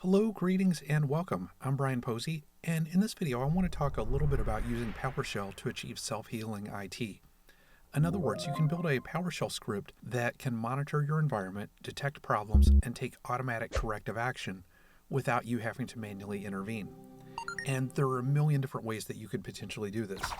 Hello, greetings, and welcome. I'm Brien Posey, and in this video I want to talk a little bit about using PowerShell to achieve self-healing IT. In other words, you can build a PowerShell script that can monitor your environment, detect problems, and take automatic corrective action without you having to manually intervene. And there are a million different ways that you could potentially do this.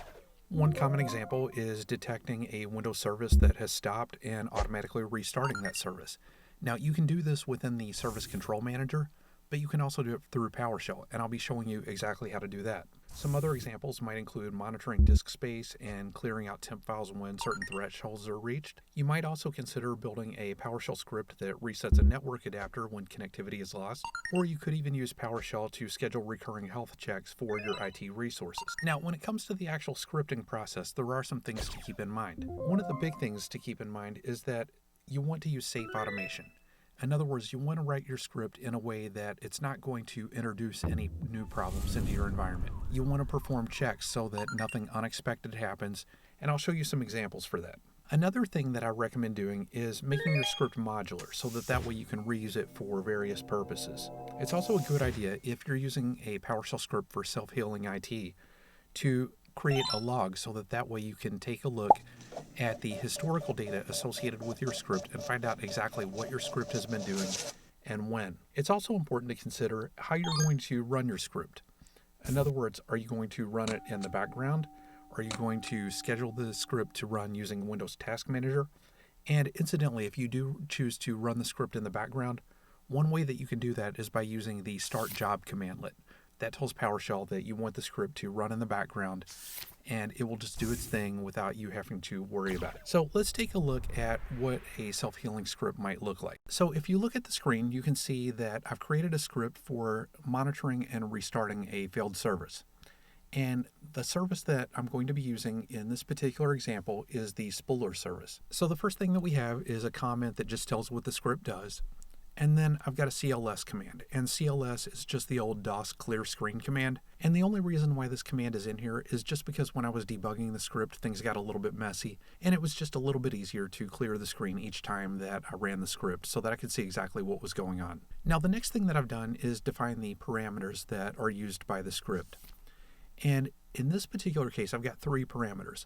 One common example is detecting a Windows service that has stopped and automatically restarting that service. Now, you can do this within the Service Control Manager, but you can also do it through PowerShell, and I'll be showing you exactly how to do that. Some other examples might include monitoring disk space and clearing out temp files when certain thresholds are reached. You might also consider building a PowerShell script that resets a network adapter when connectivity is lost, or you could even use PowerShell to schedule recurring health checks for your IT resources. Now, when it comes to the actual scripting process, there are some things to keep in mind. One of the big things to keep in mind is that you want to use safe automation. In other words, you want to write your script in a way that it's not going to introduce any new problems into your environment. You want to perform checks so that nothing unexpected happens, and I'll show you some examples for that. Another thing that I recommend doing is making your script modular so that way you can reuse it for various purposes. It's also a good idea, if you're using a PowerShell script for self-healing IT, to create a log so that way you can take a look at the historical data associated with your script and find out exactly what your script has been doing and when. It's also important to consider how you're going to run your script. In other words, are you going to run it in the background? Are you going to schedule the script to run using Windows Task Manager? And incidentally, if you do choose to run the script in the background, one way that you can do that is by using the start job commandlet. That tells PowerShell that you want the script to run in the background, and it will just do its thing without you having to worry about it. So let's take a look at what a self-healing script might look like. So if you look at the screen, you can see that I've created a script for monitoring and restarting a failed service. And the service that I'm going to be using in this particular example is the spooler service. So the first thing that we have is a comment that just tells what the script does. And then I've got a CLS command, and CLS is just the old DOS clear screen command. And the only reason why this command is in here is just because when I was debugging the script, things got a little bit messy, and it was just a little bit easier to clear the screen each time that I ran the script so that I could see exactly what was going on. Now, the next thing that I've done is define the parameters that are used by the script. And in this particular case, I've got three parameters.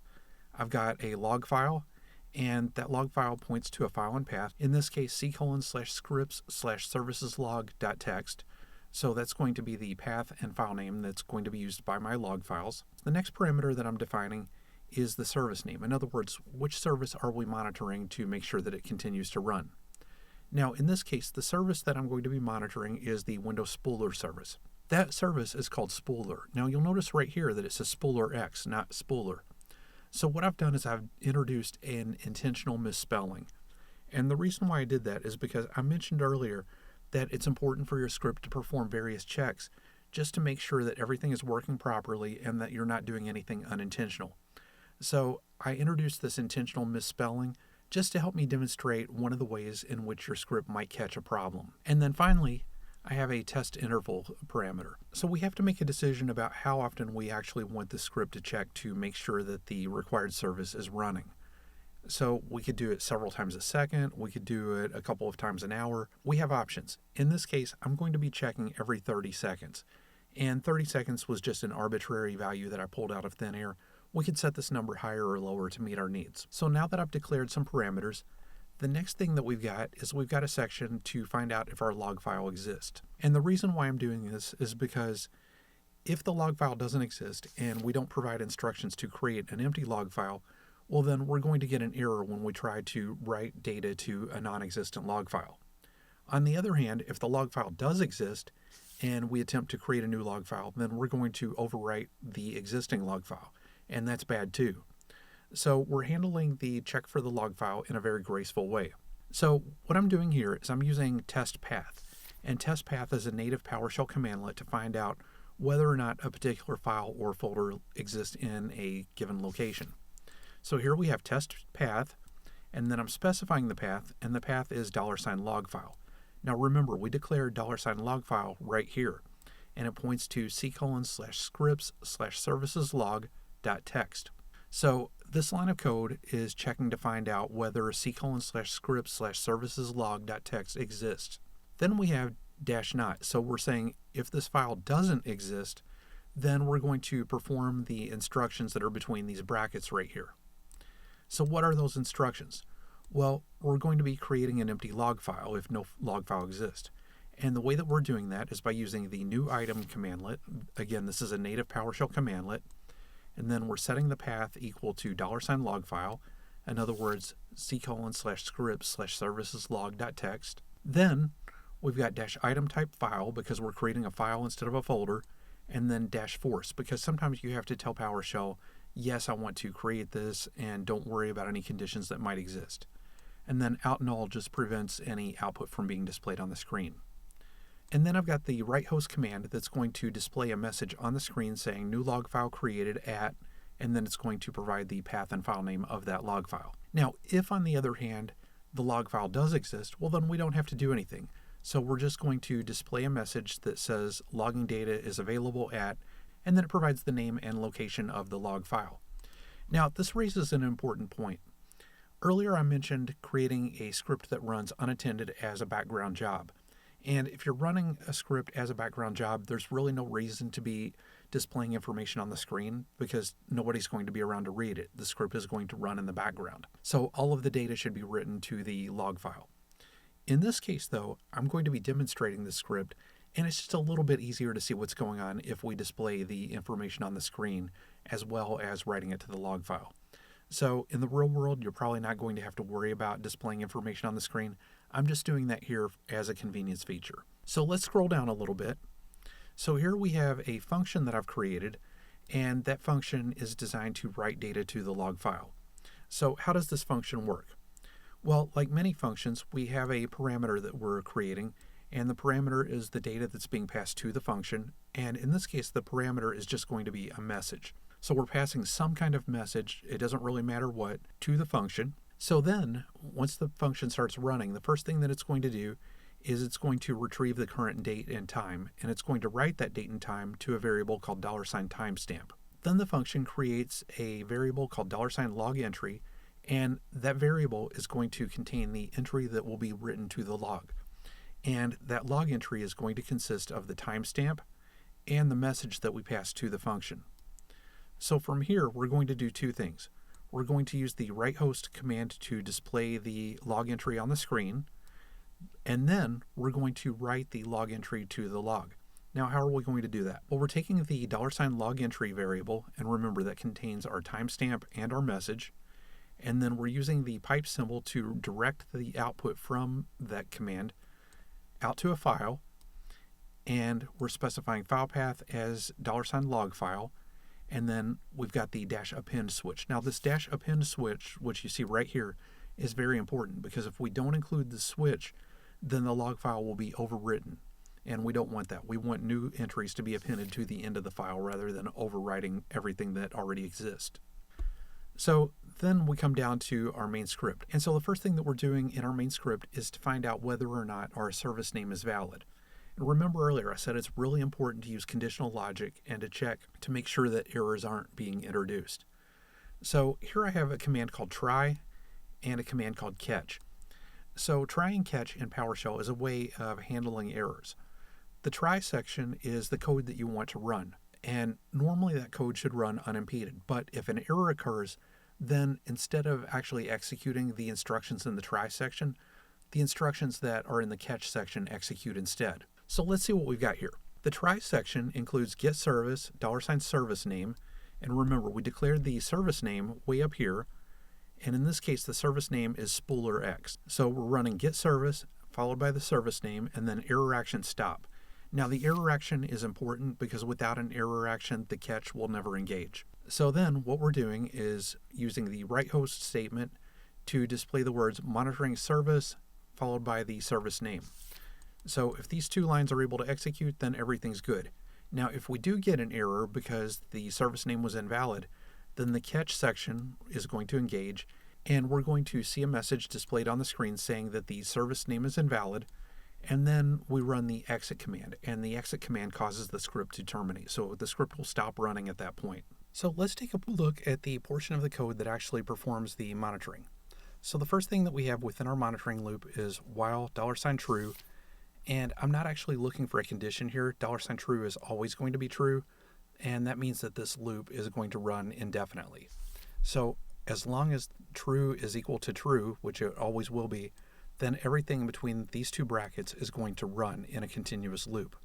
I've got a log file, and that log file points to a file and path. In this case, c:/scripts/serviceslog.txt. So that's going to be the path and file name that's going to be used by my log files. The next parameter that I'm defining is the service name. In other words, which service are we monitoring to make sure that it continues to run? Now, in this case, the service that I'm going to be monitoring is the Windows Spooler service. That service is called Spooler. Now, you'll notice right here that it says Spooler X, not Spooler. So what I've done is I've introduced an intentional misspelling. And the reason why I did that is because I mentioned earlier that it's important for your script to perform various checks just to make sure that everything is working properly and that you're not doing anything unintentional. So I introduced this intentional misspelling just to help me demonstrate one of the ways in which your script might catch a problem. And then finally, I have a test interval parameter. So we have to make a decision about how often we actually want the script to check to make sure that the required service is running. So we could do it several times a second, we could do it a couple of times an hour. We have options. In this case, I'm going to be checking every 30 seconds. And 30 seconds was just an arbitrary value that I pulled out of thin air. We could set this number higher or lower to meet our needs. So now that I've declared some parameters, the next thing that we've got a section to find out if our log file exists. And the reason why I'm doing this is because if the log file doesn't exist and we don't provide instructions to create an empty log file, well then we're going to get an error when we try to write data to a non-existent log file. On the other hand, if the log file does exist and we attempt to create a new log file, then we're going to overwrite the existing log file, and that's bad too. So we're handling the check for the log file in a very graceful way. So what I'm doing here is I'm using test path. And test path is a native PowerShell commandlet to find out whether or not a particular file or folder exists in a given location. So here we have test path, and then I'm specifying the path, and the path is $log file. Now remember, we declared $log file right here, and it points to c:/scripts/serviceslog.txt. So this line of code is checking to find out whether c:/scripts/serviceslog.txt exists. Then we have -not. So we're saying if this file doesn't exist, then we're going to perform the instructions that are between these brackets right here. So what are those instructions? Well, we're going to be creating an empty log file if no log file exists. And the way that we're doing that is by using the new item commandlet. Again, this is a native PowerShell commandlet. And then we're setting the path equal to $log file. In other words, c:/script/serviceslog.txt. Then we've got -item type file because we're creating a file instead of a folder. And then -force because sometimes you have to tell PowerShell, yes, I want to create this and don't worry about any conditions that might exist. And then /null just prevents any output from being displayed on the screen. And then I've got the write host command that's going to display a message on the screen saying new log file created at, and then it's going to provide the path and file name of that log file. Now, if on the other hand, the log file does exist, well then we don't have to do anything. So we're just going to display a message that says logging data is available at, and then it provides the name and location of the log file. Now, this raises an important point. Earlier I mentioned creating a script that runs unattended as a background job. And if you're running a script as a background job, there's really no reason to be displaying information on the screen because nobody's going to be around to read it. The script is going to run in the background. So all of the data should be written to the log file. In this case, though, I'm going to be demonstrating the script, and it's just a little bit easier to see what's going on if we display the information on the screen as well as writing it to the log file. So in the real world, you're probably not going to have to worry about displaying information on the screen. I'm just doing that here as a convenience feature. So let's scroll down a little bit. So here we have a function that I've created, and that function is designed to write data to the log file. So how does this function work? Well, like many functions, we have a parameter that we're creating, and the parameter is the data that's being passed to the function, and in this case, the parameter is just going to be a message. So we're passing some kind of message, it doesn't really matter what, to the function. So then, once the function starts running, the first thing that it's going to do is it's going to retrieve the current date and time, and it's going to write that date and time to a variable called $timestamp. Then the function creates a variable called $logEntry, and that variable is going to contain the entry that will be written to the log. And that log entry is going to consist of the timestamp and the message that we pass to the function. So from here, we're going to do two things. We're going to use the write host command to display the log entry on the screen, and then we're going to write the log entry to the log. Now, how are we going to do that? Well, we're taking the $logEntry variable, and remember that contains our timestamp and our message, and then we're using the pipe symbol to direct the output from that command out to a file, and we're specifying file path as $log file, and then we've got the -append switch. Now this -append switch, which you see right here, is very important because if we don't include the switch, then the log file will be overwritten, and we don't want that. We want new entries to be appended to the end of the file rather than overwriting everything that already exists. So then we come down to our main script. And so the first thing that we're doing in our main script is to find out whether or not our service name is valid. And remember earlier I said it's really important to use conditional logic and to check to make sure that errors aren't being introduced. So here I have a command called try and a command called catch. So try and catch in PowerShell is a way of handling errors. The try section is the code that you want to run, and normally that code should run unimpeded. But if an error occurs, then instead of actually executing the instructions in the try section, the instructions that are in the catch section execute instead. So let's see what we've got here. The try section includes getService, $service name, and remember we declared the service name way up here, and in this case the service name is SpoolerX. So we're running getService followed by the service name and then error action stop. Now the error action is important because without an error action the catch will never engage. So then what we're doing is using the write host statement to display the words monitoring service followed by the service name. So if these two lines are able to execute, then everything's good. Now if we do get an error because the service name was invalid, then the catch section is going to engage, and we're going to see a message displayed on the screen saying that the service name is invalid, and then we run the exit command, and the exit command causes the script to terminate. So the script will stop running at that point. So let's take a look at the portion of the code that actually performs the monitoring. So the first thing that we have within our monitoring loop is while $true, And I'm not actually looking for a condition here. $true is always going to be true, and that means that this loop is going to run indefinitely. So as long as true is equal to true, which it always will be, then everything between these two brackets is going to run in a continuous loop.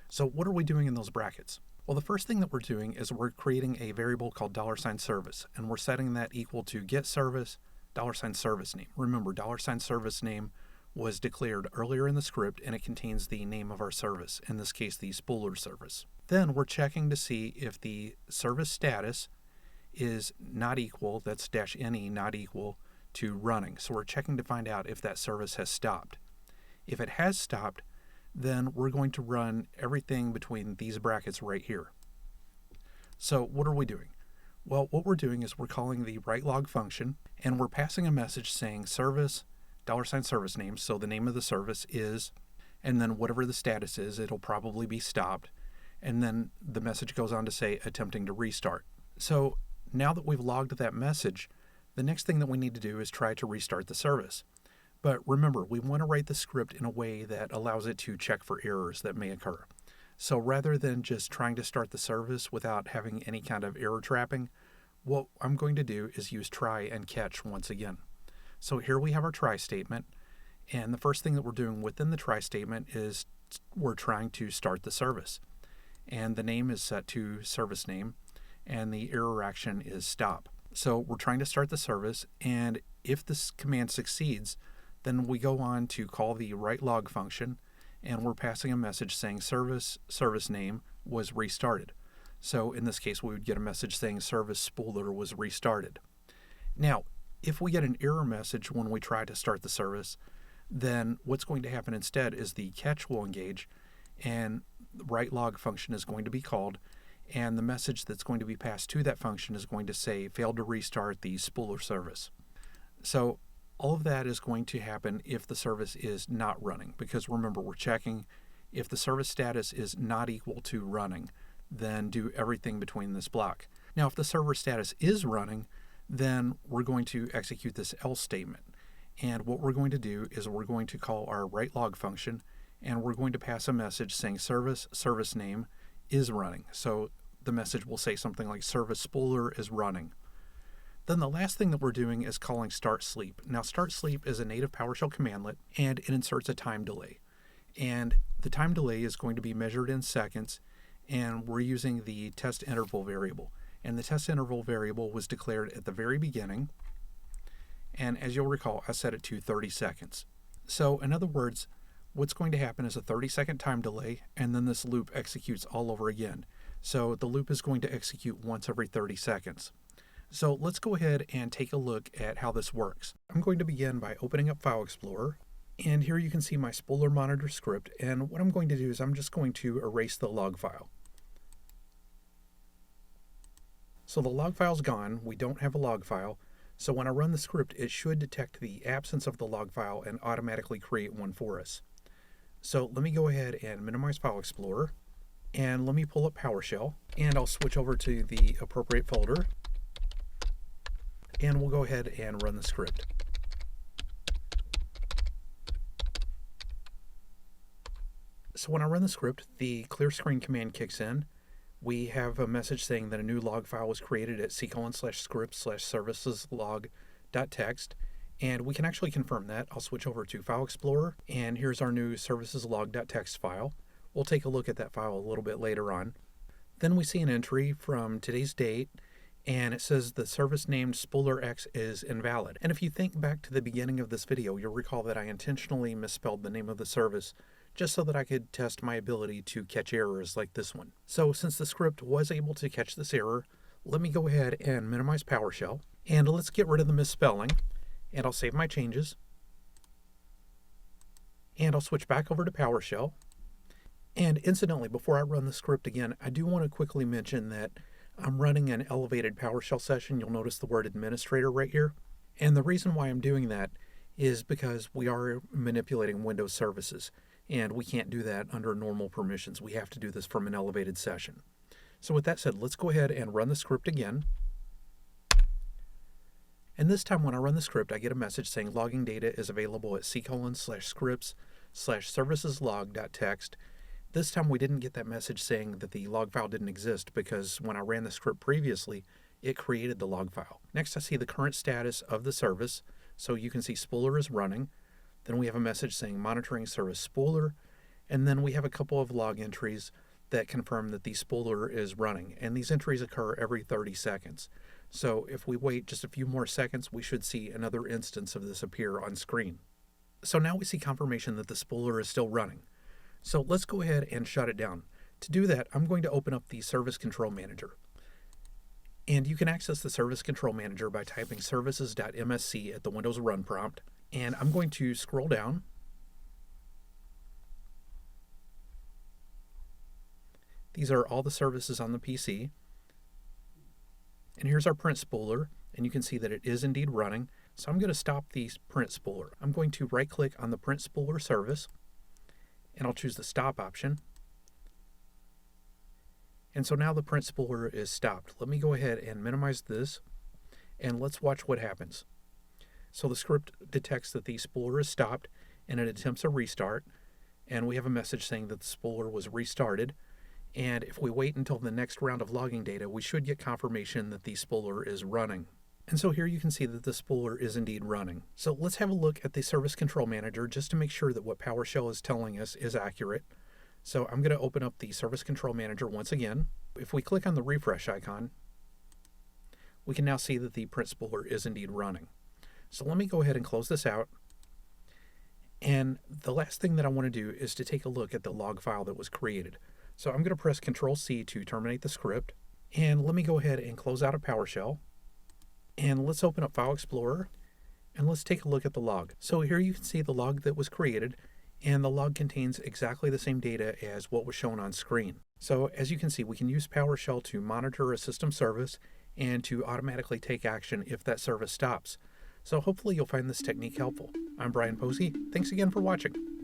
So what are we doing in those brackets? Well, the first thing that we're doing is we're creating a variable called $service, and we're setting that equal to get service, $service name. Remember, $service name was declared earlier in the script, and it contains the name of our service, in this case the spooler service. Then we're checking to see if the service status is not equal, that's -ne, not equal to running. So we're checking to find out if that service has stopped. If it has stopped, then we're going to run everything between these brackets right here. So what are we doing? Well, what we're doing is we're calling the writeLog function, and we're passing a message saying service, $service name, so the name of the service is, and then whatever the status is, it'll probably be stopped, and then the message goes on to say attempting to restart. So now that we've logged that message, the next thing that we need to do is try to restart the service. But remember, we want to write the script in a way that allows it to check for errors that may occur. So rather than just trying to start the service without having any kind of error trapping, what I'm going to do is use try and catch once again. So here we have our try statement, and the first thing that we're doing within the try statement is we're trying to start the service. And the name is set to service name, and the error action is stop. So we're trying to start the service, and if this command succeeds, then we go on to call the writeLog function, and we're passing a message saying service name was restarted. So in this case, we would get a message saying service spooler was restarted. Now, if we get an error message when we try to start the service, then what's going to happen instead is the catch will engage, and the writeLog function is going to be called, and the message that's going to be passed to that function is going to say failed to restart the spooler service. So all of that is going to happen if the service is not running, because remember, we're checking if the service status is not equal to running, then do everything between this block. Now, if the server status is running, then we're going to execute this else statement. And what we're going to do is we're going to call our writeLog function, and we're going to pass a message saying service name is running. So the message will say something like service spooler is running. Then the last thing that we're doing is calling start sleep. Now, start sleep is a native PowerShell commandlet, and it inserts a time delay. And the time delay is going to be measured in seconds, and we're using the test interval variable. And the test interval variable was declared at the very beginning, and as you'll recall, I set it to 30 seconds. So in other words, what's going to happen is a 30-second time delay, and then this loop executes all over again. So the loop is going to execute once every 30 seconds. So let's go ahead and take a look at how this works. I'm going to begin by opening up File Explorer, and here you can see my spooler monitor script, and what I'm going to do is I'm just going to erase the log file. So the log file's gone, we don't have a log file, so when I run the script it should detect the absence of the log file and automatically create one for us. So let me go ahead and minimize File Explorer, and let me pull up PowerShell, and I'll switch over to the appropriate folder, and we'll go ahead and run the script. So when I run the script, the clear screen command kicks in. We have a message saying that a new log file was created at c:/script/serviceslog.txt, and we can actually confirm that. I'll switch over to File Explorer, and here's our new serviceslog.txt file. We'll take a look at that file a little bit later on. Then we see an entry from today's date, and it says the service named SpoolerX is invalid. And if you think back to the beginning of this video, you'll recall that I intentionally misspelled the name of the service just so that I could test my ability to catch errors like this one. So since the script was able to catch this error, let me go ahead and minimize PowerShell, and let's get rid of the misspelling, and I'll save my changes, and I'll switch back over to PowerShell. And incidentally, before I run the script again, I do want to quickly mention that I'm running an elevated PowerShell session. You'll notice the word administrator right here. And the reason why I'm doing that is because we are manipulating Windows services, and we can't do that under normal permissions. We have to do this from an elevated session. So with that said, let's go ahead and run the script again. And this time when I run the script, I get a message saying logging data is available at c:/scripts log/serviceslog.txt. This time we didn't get that message saying that the log file didn't exist because when I ran the script previously, it created the log file. Next, I see the current status of the service. So you can see Spooler is running. Then we have a message saying monitoring service Spooler. And then we have a couple of log entries that confirm that the spooler is running. And these entries occur every 30 seconds. So if we wait just a few more seconds, we should see another instance of this appear on screen. So now we see confirmation that the spooler is still running. So let's go ahead and shut it down. To do that, I'm going to open up the Service Control Manager. And you can access the Service Control Manager by typing services.msc at the Windows Run prompt. And I'm going to scroll down. These are all the services on the PC. And here's our print spooler, and you can see that it is indeed running. So I'm going to stop the print spooler. I'm going to right-click on the print spooler service, and I'll choose the stop option. And so now the print spooler is stopped. Let me go ahead and minimize this, and let's watch what happens. So the script detects that the spooler is stopped, and it attempts a restart, and we have a message saying that the spooler was restarted. And if we wait until the next round of logging data, we should get confirmation that the spooler is running. And so here you can see that the spooler is indeed running. So let's have a look at the Service Control Manager just to make sure that what PowerShell is telling us is accurate. So I'm going to open up the Service Control Manager once again. If we click on the refresh icon, we can now see that the print spooler is indeed running. So let me go ahead and close this out. And the last thing that I want to do is to take a look at the log file that was created. So I'm going to press Control-C to terminate the script. And let me go ahead and close out of PowerShell. And let's open up File Explorer. And let's take a look at the log. So here you can see the log that was created. And the log contains exactly the same data as what was shown on screen. So as you can see, we can use PowerShell to monitor a system service and to automatically take action if that service stops. So hopefully you'll find this technique helpful. I'm Brien Posey. Thanks again for watching.